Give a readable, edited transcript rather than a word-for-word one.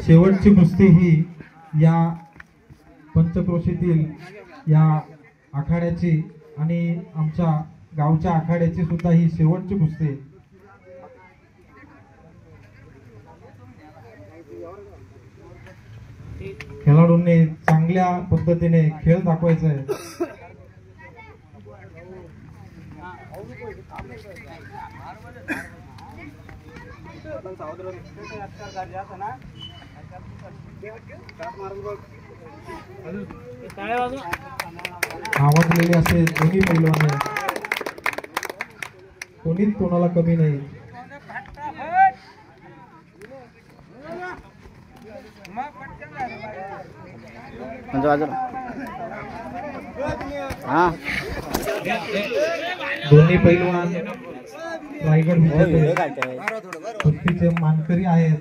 शेवटची कुस्ती ही या पंचक्रोशीतील या आखाड्याची आणि आमच्या गावच्या आखाड्याची सुद्धा ही शेवटची कुस्ती. खेळाडूंनी चांगल्या पद्धतीने खेळ दाखवायचा आहे. आवाजलेले असे दोन्ही पैलवान कोणीच कोणाला कमी नाही. दोन्ही पैलवान रायगड विजेते कुस्तीचे मानकरी आहेत.